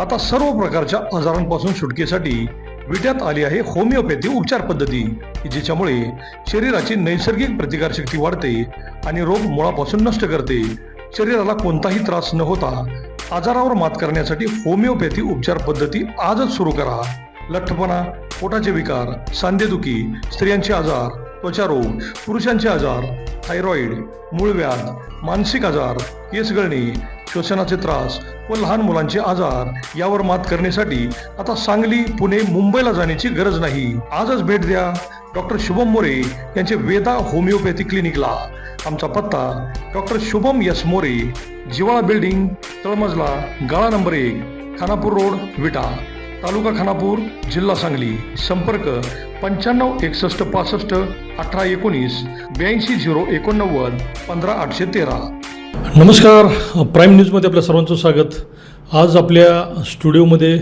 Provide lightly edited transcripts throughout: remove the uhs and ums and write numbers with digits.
आता सर्व प्रकारच्या आजारांपासून सुटकेसाठी विट्यात आली आहे होमिओपॅथी उपचार पद्धती, जिच्यामुळे शरीराची नैसर्गिक प्रतिकारशक्ती वाढते आणि रोग मुळापासून नष्ट करते. शरीराला कोणताही त्रास न होता आजारावर मात करण्यासाठी होमिओपॅथी उपचार पद्धती आजच सुरू करा. लठ्ठपणा, पोटाचे विकार, सांधेदुखी, स्त्रियांचे आजार, त्वचारोग, पुरुषांचे आजार, थायरॉइड, मूळव्याध, मानसिक आजार, केस गळणे, श्वसनाचे त्रास व लहान मुलांचे आजार यावर मात करण्यासाठी आता सांगली, पुणे, मुंबईला जाण्याची गरज नाही. आजच भेट द्या डॉक्टर शुभम मोरे यांचे वेदा होमिओपॅथी क्लिनिकला. आमचा पत्ता डॉक्टर शुभम एस मोरे, जिवाळा बिल्डिंग, तळमजला, गाळा नंबर 1, खानापूर रोड, विटा, तालुका खानापूर, जिल्हा सांगली. संपर्क 95 61 65 18 19 82 089 15 813. नमस्कार, प्राईम न्यूजमध्ये आपल्या सर्वांचं स्वागत. आज आपल्या स्टुडिओमध्ये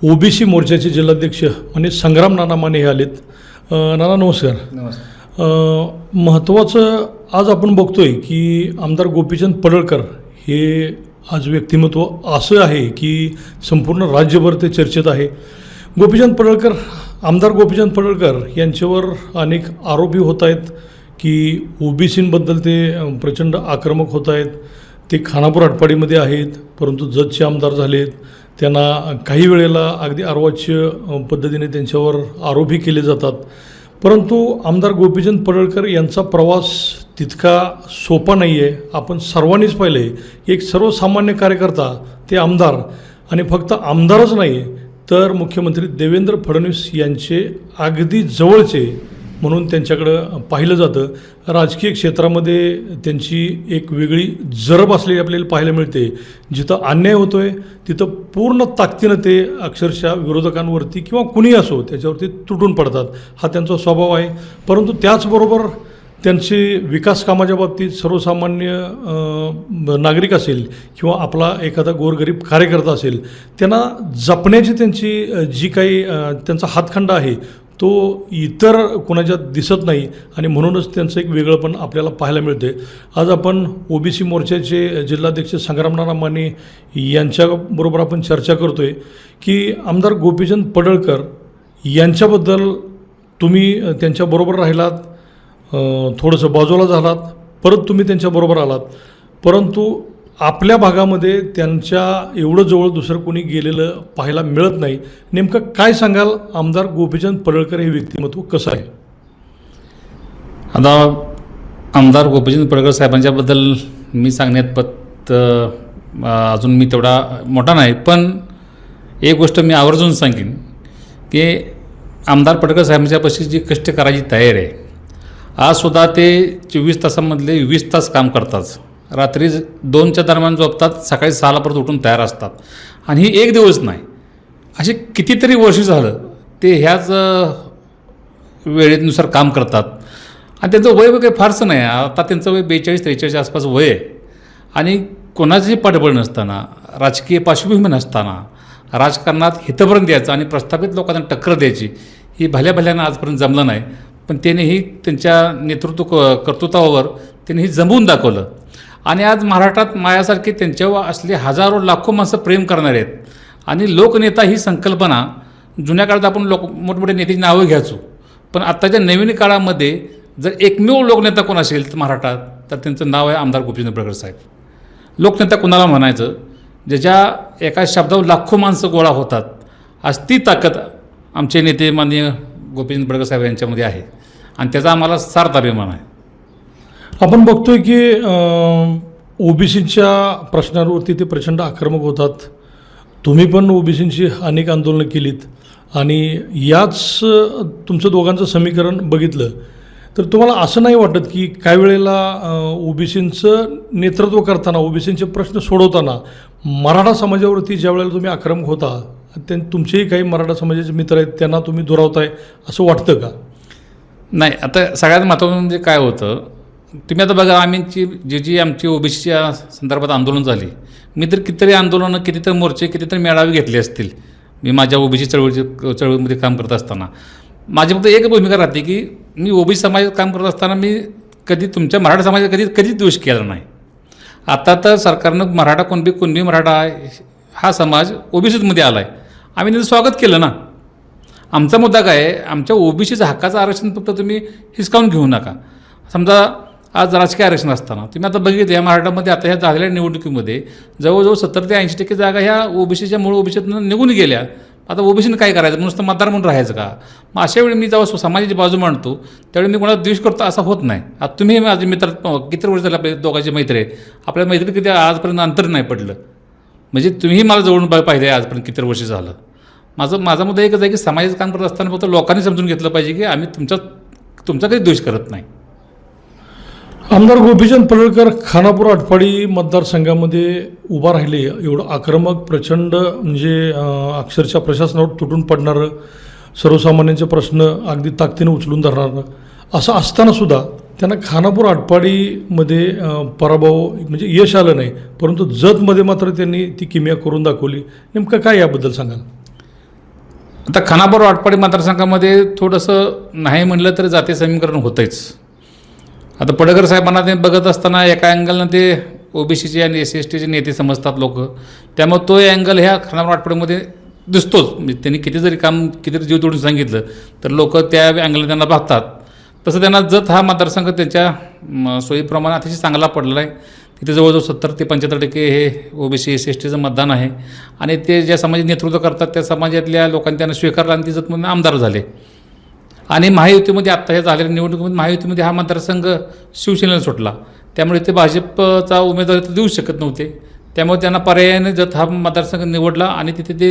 ओबीसी मोर्चाचे जिल्हाध्यक्ष म्हणजे संग्राम नाना माने हे आलेत. नाना नमस्कार. नमस्कार. महत्त्वाचं आज आपण बघतोय की आमदार गोपीचंद पडळकर हे आज व्यक्तिमत्व असं आहे की संपूर्ण राज्यभर ते चर्चेत आहे. आमदार गोपीचंद पडळकर यांच्यावर अनेक आरोपी होत आहेत की ओबीसींबद्दल ते प्रचंड आक्रमक होत आहेत. ते खानापूर आटपाडीमध्ये आहेत, परंतु जतचे आमदार झालेत. त्यांना काही वेळेला अगदी अर्वाच्य पद्धतीने त्यांच्यावर आरोपही केले जातात. परंतु आमदार गोपीचंद पडळकर यांचा प्रवास तितका सोपा नाही आहे. आपण सर्वांनीच पाहिलं आहे की एक सर्वसामान्य कार्यकर्ता ते आमदार, आणि फक्त आमदारच नाही तर मुख्यमंत्री देवेंद्र फडणवीस यांचे अगदी जवळचे म्हणून त्यांच्याकडं पाहिलं जातं. राजकीय क्षेत्रामध्ये त्यांची एक वेगळी जरब असलेली आपल्याला पाहायला मिळते. जिथं अन्याय होतो आहे तिथं पूर्ण ताकदीनं ते अक्षरशः विरोधकांवरती किंवा कुणी असो त्याच्यावरती तुटून पडतात. हा त्यांचा स्वभाव आहे. परंतु त्याचबरोबर त्यांचे विकास कामाच्या बाबतीत सर्वसामान्य नागरिक असेल किंवा आपला एखादा गोरगरीब कार्यकर्ता असेल, त्यांना जपण्याची त्यांची जी काही त्यांचा हातखंडा आहे तो इतर कोणाच्यात दिसत नाही, आणि म्हणूनच त्यांचं एक वेगळंपण आपल्याला पाहायला मिळते. आज आपण ओबीसी मोर्चाचे जिल्हाध्यक्ष संग्राम नाना माने यांच्याबरोबर आपण चर्चा करतो आहे की आमदार गोपीचंद पडळकर यांच्याबद्दल तुम्ही त्यांच्याबरोबर राहिलात, थोडंसं बाजूला झालात, परत तुम्ही त्यांच्याबरोबर आलात, परंतु आपल्या भागामध्ये त्यांच्या एवढं जवळ दुसरं कोणी गेलेलं पाहायला मिळत नाही. नेमकं काय सांगाल, आमदार गोपीचंद पडळकर हे व्यक्तिमत्व कसं आहे? आता आमदार गोपीचंद पडळकर साहेबांच्याबद्दल मी सांगण्यात अजून मी तेवढा मोठा नाही, पण एक गोष्ट मी आवर्जून सांगेन की आमदार पडळकर साहेबांच्यापाशी जी कष्ट करायची तयारी आहे, आजसुद्धा ते 24 तासामधले 20 तास काम करतात. रात्री 2च्या दरम्यान झोपतात, सकाळी 6ला परत उठून तयार असतात. आणि ही एक दिवस नाही, असे कितीतरी वर्ष झालं ते ह्याच वेळेनुसार काम करतात. आणि त्यांचं वय काही फारसं नाही. आता त्यांचं वय 42-43 आसपास वय आहे. आणि कोणाचंही पाठबळ नसताना, राजकीय पार्श्वभूमी नसताना, राजकारणात हितपर्यंत द्यायचं आणि प्रस्थापित लोकांना टक्कर द्यायची ही भल्याभल्यानं आजपर्यंत जमलं नाही. पण त्यांनीही त्यांच्या कर्तृत्वावर त्यांनी जमवून दाखवलं. आणि आज महाराष्ट्रात माझ्यासारखे त्यांच्यावर असले हजारो लाखो माणसं प्रेम करणारे आहेत. आणि लोकनेता ही संकल्पना जुन्या काळात आपण मोठमोठे नेत्याची नावं घ्यायचो, पण आत्ताच्या नवीन काळामध्ये जर एकमेव लोकनेता कोण असेल तर महाराष्ट्रात, तर त्यांचं नाव आहे आमदार गोपीचंद पडळकर साहेब. लोकनेता कोणाला म्हणायचं ज्याच्या एका शब्दावर लाखो माणसं गोळा होतात, आज ती ताकद आमचे नेते माननीय गोपीचंद पडळकर साहेब यांच्यामध्ये आहे, आणि त्याचा आम्हाला सार्थ अभिमान आहे. आपण बघतोय की ओबीसीच्या प्रश्नांवरती ते प्रचंड आक्रमक होतात. तुम्ही पण ओबीसींची अनेक आंदोलनं केलीत, आणि याच तुमचं दोघांचं समीकरण बघितलं तर तुम्हाला असं नाही वाटत की काही वेळेला ओबीसींचं नेतृत्व करताना, ओबीसींचे प्रश्न सोडवताना मराठा समाजावरती ज्या वेळेला तुम्ही आक्रमक होता, तुमचेही काही मराठा समाजाचे मित्र आहेत त्यांना तुम्ही दुरावताय असं वाटतं का? नाही, आता सगळ्यात महत्त्वाचं म्हणजे काय होतं, तुम्ही आता बघा, जी आमची ओबीसीच्या संदर्भात आंदोलन झाली, मी तर कितीतरी आंदोलनं, कितीतरी मोर्चे, कितीतरी मेळावे घेतले असतील. मी माझ्या ओबीसी चळवळीमध्ये काम करत असताना माझी फक्त एक भूमिका राहते की मी ओबीसी समाजात काम करत असताना मी कधी तुमच्या मराठा समाजात कधीच द्वेष केला नाही. आता तर सरकारनं मराठा कुणबी मराठा हा समाज ओबीसीमध्ये आला आहे, आम्ही त्याचं स्वागत केलं ना. आमचा मुद्दा काय आहे, आमच्या ओबीसीचं हक्काचं आरक्षण फक्त तुम्ही हिसकावून घेऊ नका. समजा आज राजकीय आरक्षण असताना तुम्ही आता बघितलं या महाराष्ट्रामध्ये आता ह्या झालेल्या निवडणुकीमध्ये जवळजवळ 70 ते 80% जागा ह्या ओबीसीच्या मूळ ओबीसीतून निघून गेल्या. आता ओबीसीनं काय करायचं, नुसतं मतदार म्हणून राहायचं का? मग अशा वेळी मी जेव्हा समाजाची बाजू मांडतो त्यावेळी मी कोणाला द्वेष करतो असं होत नाही. आता तुम्ही माझे मित्र किती वर्ष झाले आपले दोघांचे मैत्री आहे, आपल्या मैत्री किती आजपर्यंत अंतर नाही पडलं. म्हणजे तुम्हीही मला जवळून पाहिलं आहे आजपर्यंत किती वर्ष झालं. माझा मुद्दा एकच आहे की समाजाचं काम करत असताना फक्त लोकांनी समजून घेतलं पाहिजे की आम्ही तुमचा काही द्वेष करत नाही. आमदार गोपीचंद पडळकर खानापूर आटपाडी मतदारसंघामध्ये उभा राहिले, एवढं आक्रमक प्रचंड म्हणजे अक्षरशः प्रशासनावर तुटून पडणारं, सर्वसामान्यांचे प्रश्न अगदी ताकदीनं उचलून धरणारं असं असतानासुद्धा त्यांना खानापूर आटपाडीमध्ये पराभव म्हणजे यश आलं नाही, परंतु जतमध्ये मात्र त्यांनी ती किमया करून दाखवली. नेमकं काय याबद्दल सांगाल? आता खानापूर आटपाडी मतदारसंघामध्ये थोडंसं नाही म्हणलं तर जाती समीकरण होतंच. आता पडळकर साहेबांना ते बघत असताना एका अँगलनं ते ओबीसीचे आणि SC/STचे नेते समजतात लोक, त्यामुळे तो अँगल ह्या खानापूर आटपाडीमध्ये दिसतोच. म्हणजे त्यांनी किती जरी जीव तोडून सांगितलं तर लोक त्या अँगलने त्यांना बघतात. तसं त्यांना जत हा मतदारसंघ त्यांच्या सोयीप्रमाणे अतिशय चांगला पडलेला आहे. तिथे जवळजवळ 70 ते 75% हे ओबीसी SC/STचं मतदान आहे आणि ते ज्या समाजाचे नेतृत्व करतात त्या समाजातल्या लोकांनी त्यांना स्वीकारलं आणि ते जतमधून आमदार झाले. आणि महायुतीमध्ये आत्ता हे झालेल्या निवडणुकीमध्ये महायुतीमध्ये हा मतदारसंघ शिवसेनेला सुटला, त्यामुळे ते भाजपचा उमेदवार देऊ शकत नव्हते. त्यामुळे त्यांना पर्यायाने जत हा मतदारसंघ निवडला आणि तिथे ते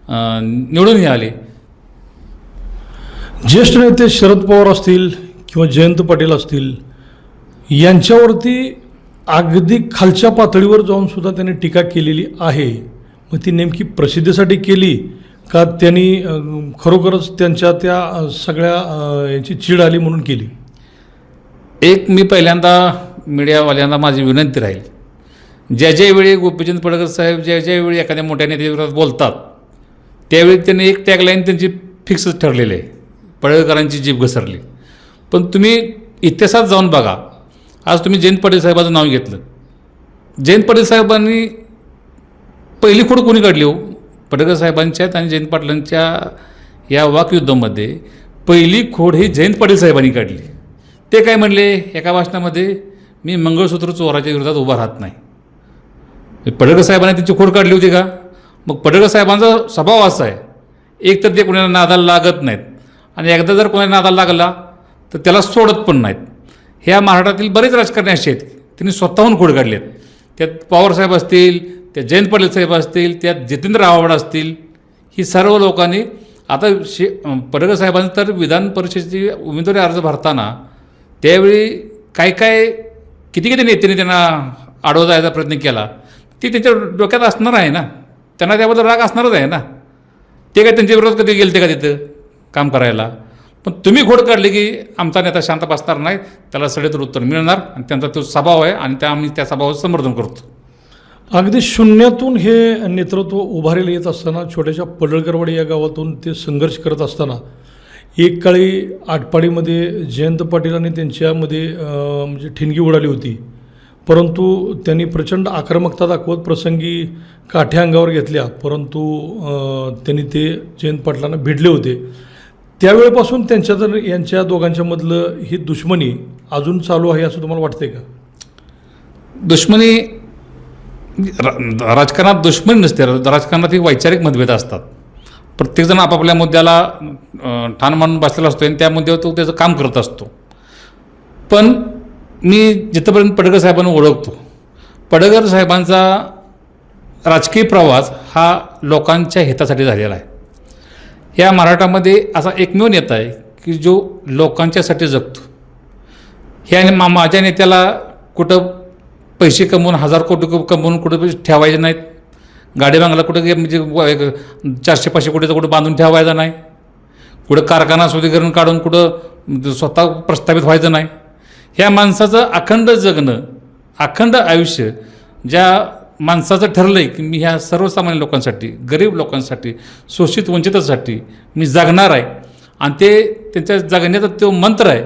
निवडूनही आले. ज्येष्ठ नेते शरद पवार असतील किंवा जयंत पाटील असतील यांच्यावरती अगदी खालच्या पातळीवर जाऊन सुद्धा त्यांनी टीका केलेली आहे. मग ती नेमकी प्रसिद्धीसाठी केली का त्यांनी खरोखरच त्यांच्या त्या सगळ्या यांची चीड आली म्हणून केली? एक मी पहिल्यांदा मीडियावाल्यांना माझी विनंती राहील, ज्या वेळी गोपीचंद पडळकर साहेब ज्या वेळी एखाद्या मोठ्या नेत्याविरोधात बोलतात त्यावेळी त्यांनी एक टॅगलाईन त्यांची फिक्सच ठरलेली आहे, पडळकरांची जीभ घसरली. पण तुम्ही इतिहासात जाऊन बघा, आज तुम्ही जयंत पाटील साहेबांचं नाव घेतलं, जयंत पाटील साहेबांनी पहिली खोड कोणी काढली हो? पडळकर साहेबांच्यात आणि जयंत पाटलांच्या या वाकयुद्धामध्ये पहिली खोड ही जयंत पाटील साहेबांनी काढली. ते काय म्हणले एका भाषणामध्ये, मी मंगळसूत्र चोराच्या विरोधात उभा राहत नाही. पडळकर साहेबांनी त्यांची खोड काढली होती का? मग पडळकर साहेबांचा स्वभाव असा आहे, एक तर ते कोणाला नादाला लागत नाहीत आणि एकदा जर कोणाला नादाला लागला तर त्याला सोडत पण नाहीत. ह्या महाराष्ट्रातील बरेच राजकारणी असे आहेत त्यांनी स्वतःहून खोड काढले आहेत. त्यात पवारसाहेब असतील, त्या जयंत पाटील साहेब असतील, त्यात जितेंद्र आव्हाड असतील, ही सर्व लोकांनी आता पडळकर साहेबांचं तर विधान परिषदेची उमेदवारी अर्ज भरताना त्यावेळी किती नेत्यांनी त्यांना आडवा जायचा प्रयत्न केला, ती त्यांच्या डोक्यात असणार आहे ना, त्यांना त्याबद्दल राग असणारच आहे ना. ते काय त्यांच्या विरोधात कधी गेलते का तिथं काम करायला? पण तुम्ही खोड काढली की आमचा नेता शांत बसणार नाही, त्याला सडेतोड उत्तर मिळणार आणि त्यांचा तो स्वभाव आहे आणि आम्ही त्या स्वभावाचं समर्थन करतो. अगदी शून्यातून हे नेतृत्व उभारले येत असताना छोट्याशा पडळकरवाडी या गावातून ते संघर्ष करत असताना एक काळी आटपाडीमध्ये जयंत पाटील आणि त्यांच्यामध्ये म्हणजे ठिणगी उडाली होती, परंतु त्यांनी प्रचंड आक्रमकता दाखवत प्रसंगी काठ्या अंगावर घेतल्या, परंतु त्यांनी ते जयंत पाटलांना भिडले होते. त्यावेळेपासून यांच्या दोघांच्यामधलं ही दुश्मनी अजून चालू आहे असं तुम्हाला वाटतंय का? दुश्मनी राजकारणात दुश्मनी नसते, राजकारणात एक वैचारिक मतभेद असतात. प्रत्येकजण आपापल्या मुद्द्याला ठाण मानून बसलेला असतो आणि त्या मुद्द्यावर तो त्याचं काम करत असतो. पण मी जिथंपर्यंत पडळकर साहेबांना ओळखतो, पडळकर साहेबांचा राजकीय प्रवास हा लोकांच्या हितासाठी झालेला आहे. या महाराष्ट्रामध्ये असा एकमेव नेता आहे की जो लोकांच्यासाठी जगतो. ह्या माझ्या नेत्याला कुठं पैसे कमवून 1000 कोटी कमवून कुठं ठेवायचे नाहीत, गाडी बांगला कुठं म्हणजे 400-500 कोटीचं कुठं बांधून ठेवायचं नाही, कुठं कारखाना शुद्धीकरण काढून कुठं स्वतः प्रस्थापित व्हायचं नाही. ह्या माणसाचं अखंड जगणं, अखंड आयुष्य ज्या माणसाचं ठरलं आहे की मी ह्या सर्वसामान्य लोकांसाठी, गरीब लोकांसाठी, शोषित वंचितांसाठी मी जगणार आहे आणि ते त्यांच्या जगण्याचा तो मंत्र आहे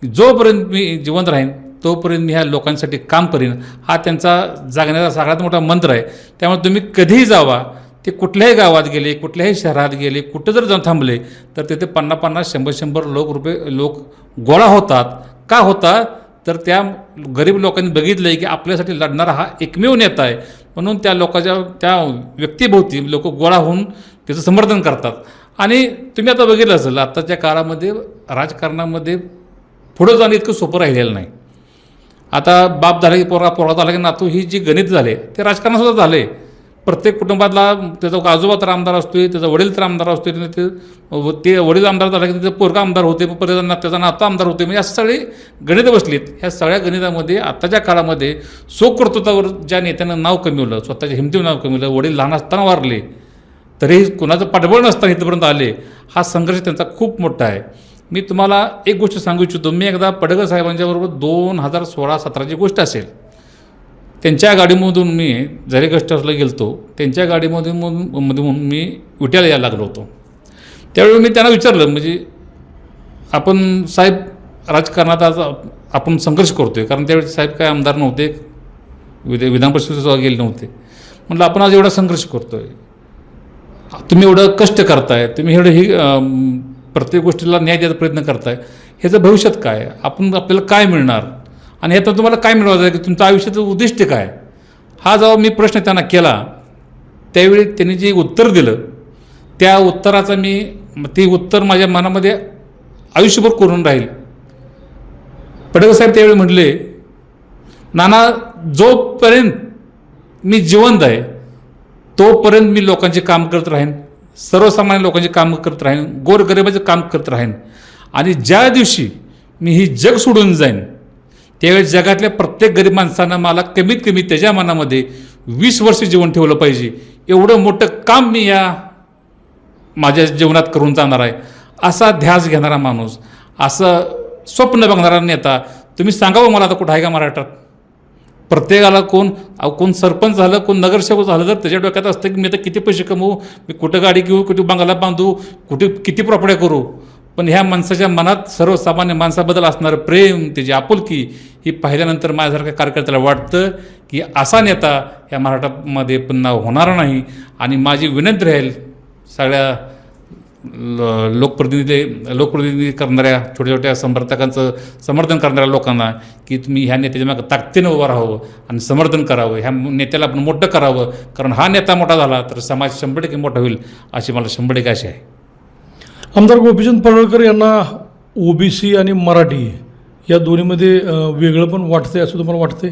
की जोपर्यंत मी जिवंत राहीन तोपर्यंत मी ह्या लोकांसाठी काम करीन, हा त्यांचा जगण्याचा सगळ्यात मोठा मंत्र आहे. त्यामुळे तुम्ही कधीही जावा, ते कुठल्याही गावात गेले, कुठल्याही शहरात गेले, कुठं जर जाऊन थांबले तर तिथे 50-50, 100-100 लोक गोळा होतात. का होतात तर त्या गरीब लोकांनी बघितलं आहे की आपल्यासाठी लढणारा हा एकमेव नेता आहे, म्हणून त्या लोकांच्या त्या व्यक्तीभोवती लोक गोळा होऊन त्याचं समर्थन करतात. आणि तुम्ही आता बघितलं असेल आत्ताच्या काळामध्ये राजकारणामध्ये पुढं जाणं इतकं सोपं राहिलेलं नाही. आता बाप झाला की पोरा झाला की नातू, ही जी गणित झाले ते राजकारणातसुद्धा झाले. प्रत्येक कुटुंबातला त्याचा आजोबा तर आमदार असतोय, त्याचा वडील तर आमदार असतोय, ते वडील आमदार झाला की त्याचं पोरगा आमदार होते, परत त्याचा नातू आमदार होते. म्हणजे असं सगळे गणित बसलीत. ह्या सगळ्या गणितामध्ये आत्ताच्या काळामध्ये स्वकर्तृत्वावर ज्या नेत्यानं नाव कमिवलं, स्वतःच्या हिमतीवर नाव कमिवलं, वडील लहान असताना वारले तरीही कुणाचं पाठबळ नसताना इथपर्यंत आले, हा संघर्ष त्यांचा खूप मोठा आहे. मी तुम्हाला एक गोष्ट सांगू इच्छितो. मी एकदा पडळकर साहेबांच्याबरोबर 2016-17ची गोष्ट असेल, त्यांच्या गाडीमधून मी जरी गेस्ट हाऊसला गेलतो, त्यांच्या गाडीमधून मी विट्याला यायला लागलो होतो. त्यावेळी मी त्यांना विचारलं, म्हणजे आपण साहेब राजकारणात आज आपण संघर्ष करतो आहे, कारण त्यावेळी साहेब काय आमदार नव्हते, विधान परिषदेत गेले नव्हते. म्हटलं आपण आज एवढा संघर्ष करतो आहे, तुम्ही एवढं कष्ट करताय, तुम्ही एवढं प्रत्येक गोष्टीला न्याय द्यायचा प्रयत्न करताय, ह्याचं भविष्यात काय, आपल्याला काय मिळणार आणि ह्यातून तुम्हाला काय मिळवायचं आहे, की तुमचं आयुष्याचं उद्दिष्ट काय, हा जेव्हा मी प्रश्न त्यांना केला त्यावेळी त्यांनी जे उत्तर दिलं त्या उत्तराचा ते उत्तर माझ्या मनामध्ये आयुष्यभर करून राहील. पडळकर साहेब त्यावेळी म्हटले, नाना जोपर्यंत मी जिवंत आहे तोपर्यंत मी लोकांचे काम करत राहीन, सर्वसामान्य लोकांचे काम करत राहीन, गोरगरिबाचं काम करत राहीन, आणि ज्या दिवशी मी ही जग सोडून जाईन त्यावेळी जगातल्या प्रत्येक गरीब माणसानं मला कमीत कमी त्याच्या मनामध्ये 20 वर्ष जीवन ठेवलं पाहिजे, एवढं मोठं काम मी या माझ्या जीवनात करून जाणार आहे, असा ध्यास घेणारा माणूस, असं स्वप्न बघणारा नेता तुम्ही सांगावं मला. आता कुठं आहे का महाराष्ट्रात? प्रत्येकाला कोण सरपंच झालं, कोण नगरसेवक झालं तर त्याच्या डोक्यात असतं की मी आता किती पैसे कमवू, मी कुठं गाडी घेऊ, कुठे बंगला बांधू, कुठे किती प्रॉपर्ट्या करू. पण ह्या माणसाच्या मनात सर्वसामान्य माणसाबद्दल असणारं प्रेम, त्याची आपुलकी ही पाहिल्यानंतर माझ्यासारख्या कार्यकर्त्याला वाटतं की असा नेता ह्या महाराष्ट्रामध्ये पुन्हा होणार नाही. आणि माझी विनंती राहील सगळ्या लोकप्रतिनिधी करणाऱ्या छोट्या छोट्या समर्थकांचं समर्थन करणाऱ्या लोकांना की तुम्ही ह्या नेत्याच्या मागे ताकदीनं उभं राहावं आणि समर्थन करावं, ह्या नेत्याला आपण मोठं करावं, कारण हा नेता मोठा झाला तर समाज 100% मोठा होईल अशी मला 100% आशा आहे. आमदार गोपीचंद पडळकर यांना ओबीसी आणि मराठी या दोन्हीमध्ये वेगळं पण वाटतंय असं तुम्हाला वाटतंय?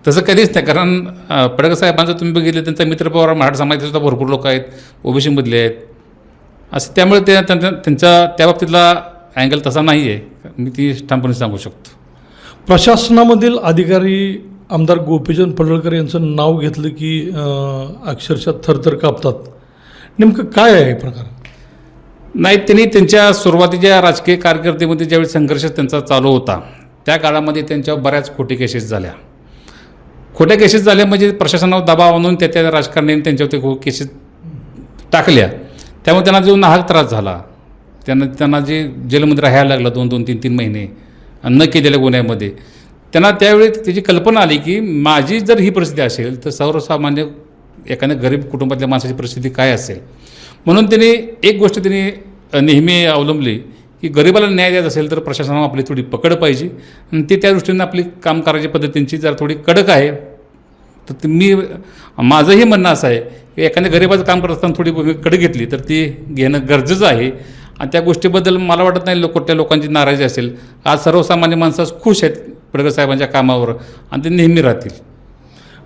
तसं कधीच नाही, कारण पडळकर साहेबांचं तुम्ही बघितलं त्यांचा मित्रपरिवार मराठा समाजाचे सुद्धा भरपूर लोक आहेत, ओबीसीमधले आहेत असं, त्यामुळे त्यांचा त्या बाबतीतला अँगल तसा नाही आहे, मी ती ठामपणे सांगू शकतो. प्रशासनामधील अधिकारी आमदार गोपीचंद पडळकर यांचं नाव घेतलं की अक्षरशः थरथर कापतात. नेमकं काय आहे प्रकार? नाही, त्यांनी त्यांच्या सुरुवातीच्या राजकीय कारकिर्दीमध्ये ज्यावेळी संघर्ष त्यांचा चालू होता त्या काळामध्ये त्यांच्यावर बऱ्याच खोटी केसेस झाल्या. खोट्या केसेस झाल्या म्हणजे प्रशासनावर दबाव आणून त्या राजकारण्यांनी त्यांच्यावर केसेस टाकल्या, त्यामुळे त्यांना जो नाहक त्रास झाला, त्यांना जे जेलमध्ये राहायला लागलं 2-2, 3-3 महिने न केलेल्या गुन्ह्यामध्ये, त्यांना त्यावेळी त्याची कल्पना आली की माझी जर ही परिस्थिती असेल तर सर्वसामान्य एखाद्या गरीब कुटुंबातल्या माणसाची परिस्थिती काय असेल. म्हणून त्यांनी एक गोष्ट नेहमी अवलंबली की गरिबाला न्याय द्यायचा असेल तर प्रशासनावर आपली थोडी पकड पाहिजे, आणि ते त्या दृष्टीने आपली काम करायची पद्धतींची जर थोडी कडक आहे. तर माझंही म्हणणं असं आहे की एखाद्या गरिबाचं काम करत असताना थोडी कडक घेतली तर ती घेणं गरजेचं आहे, आणि त्या गोष्टीबद्दल मला वाटत नाही त्या लोकांची नाराजी असेल. आज सर्वसामान्य माणसं खुश आहेत पडळकर साहेबांच्या कामावर आणि ते नेहमी राहतील.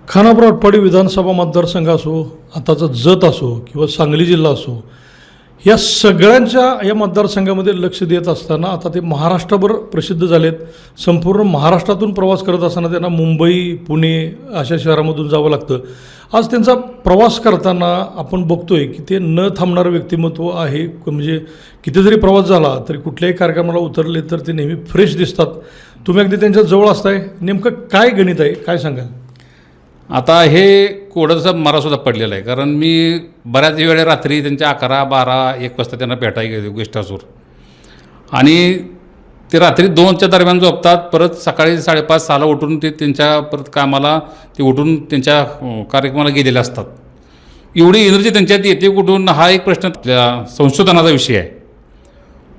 खानापूर आटपाडी विधानसभा मतदारसंघ असो, आताचा जत असो किंवा सांगली जिल्हा असो, या सगळ्यांच्या या मतदारसंघामध्ये लक्ष देत असताना आता ते महाराष्ट्रभर प्रसिद्ध झालेत. संपूर्ण महाराष्ट्रातून प्रवास करत असताना त्यांना मुंबई, पुणे अशा शहरामधून जावं लागतं. आज त्यांचा प्रवास करताना आपण बघतोय की ते न थांबणारं व्यक्तिमत्व आहे. म्हणजे किती जरी प्रवास झाला तरी कुठल्याही कार्यक्रमाला उतरले तर ते नेहमी फ्रेश दिसतात. तुम्ही अगदी त्यांच्या जवळ असताय, नेमकं काय गणित आहे, काय सांगाल? आता हे कोडंसं मलासुद्धा पडलेलं आहे, कारण मी बऱ्याच वेळा रात्री त्यांच्या 11, 12, 1 वाजता त्यांना भेटायला गेलो गेस्ट हाऊसवर, आणि ते रात्री 2च्या दरम्यान झोपतात, परत सकाळी 5:30-6ला उठून ते त्यांच्या परत कामाला ते उठून त्यांच्या कार्यक्रमाला गेलेले असतात. एवढी एनर्जी त्यांच्यात येते कुठून, हा एक प्रश्न आपल्या संशोधनाचा विषय आहे.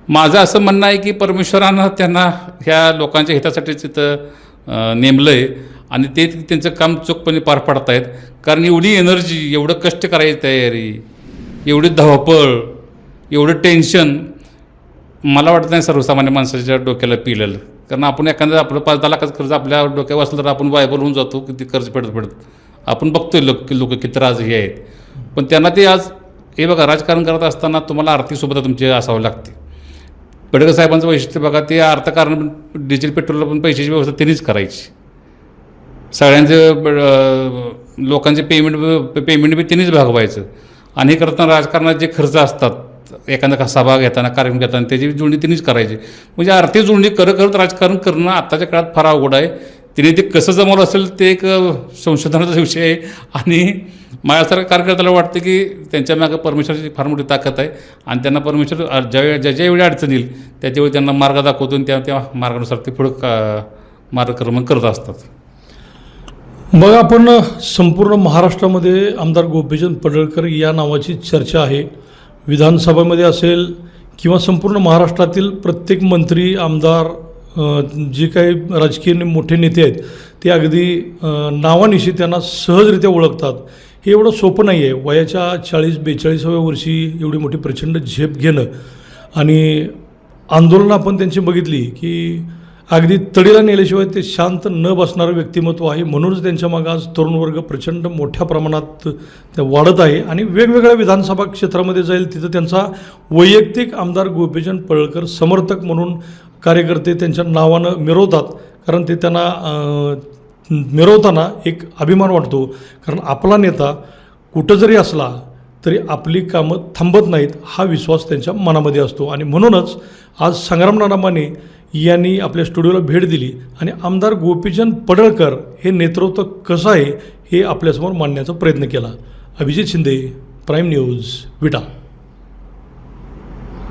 माझं असं म्हणणं आहे की परमेश्वरानं त्यांना ह्या लोकांच्या हितासाठी तिथं नेमलं आहे आणि ते त्यांचं काम चोखपणे पार पाडत आहेत. कारण एवढी एनर्जी, एवढं कष्ट करायची तयारी, एवढी धावपळ, एवढं टेन्शन मला वाटत नाही सर्वसामान्य माणसाच्या डोक्याला पिलेलं. कारण आपण एखादं आपलं 5-10 लाखाचं कर्ज आपल्या डोक्यावर असलं तर आपण वायबल होऊन जातो किती कर्ज फेडत आपण बघतोय लोक किती राजही आहेत. पण त्यांना ते आज हे बघा, राजकारण करत असताना तुम्हाला आर्थिक सुबत्ता तुमची असावं लागते. पडळकर साहेबांचं वैशिष्ट्य बघा, ते अर्थकारण डिझेल पेट्रोलला पण पैशाची व्यवस्था त्यांनीच करायची. सगळ्यांचं लोकांचे पेमेंट बी त्यांनीच भागवायचं. आणि हे करताना राजकारणात जे खर्च असतात, एखादा सभा घेताना, कार्यक्रम घेताना त्याची जुळणी त्यांनीच करायची. म्हणजे आर्थिक जुळणी करत राजकारण करणं आत्ताच्या काळात फार अवघड आहे. तिने ते कसं जमवलं असेल ते एक संशोधनाचा विषय आहे. आणि माझ्यासारख्या कार्यकर्त्याला वाटतं की त्यांच्या मागं परमेश्वराची फार मोठी ताकद आहे आणि त्यांना परमेश्वर ज्यावेळी अडचण येईल त्याच्यावेळी त्यांना मार्ग दाखवतो आणि त्या मार्गानुसार ते पुढं मार्गक्रमण करत असतात. मग आपण संपूर्ण महाराष्ट्रामध्ये आमदार गोपीचंद पडळकर या नावाची चर्चा आहे. विधानसभेमध्ये असेल किंवा संपूर्ण महाराष्ट्रातील प्रत्येक मंत्री, आमदार, जे काही राजकीय मोठे नेते आहेत ते अगदी नावानिशी त्यांना सहजरित्या ओळखतात. हे एवढं सोपं नाही आहे. वयाच्या 40-42व्या वर्षी एवढी मोठी प्रचंड झेप घेणं आणि आंदोलनं आपण त्यांची बघितली की अगदी तडीला नेल्याशिवाय ते शांत न बसणारं व्यक्तिमत्व आहे. म्हणूनच त्यांच्या मागं आज तरुण वर्ग प्रचंड मोठ्या प्रमाणात त्या वाढत आहे आणि वेगवेगळ्या विधानसभा क्षेत्रामध्ये जाईल तिथं त्यांचा वैयक्तिक आमदार गोपीचंद पडळकर समर्थक म्हणून कार्यकर्ते त्यांच्या नावानं मिरवतात. कारण ते त्यांना मिरवताना एक अभिमान वाटतो. कारण आपला नेता कुठं जरी असला तरी आपली कामं थांबत नाहीत हा विश्वास त्यांच्या मनामध्ये असतो. आणि म्हणूनच आज संग्रामनाना माने यांनी आपल्या स्टुडिओला भेट दिली आणि आमदार गोपीचंद पडळकर हे नेतृत्व कसं आहे हे आपल्यासमोर मांडण्याचा प्रयत्न केला. अभिजित शिंदे, प्राईम न्यूज, विटा.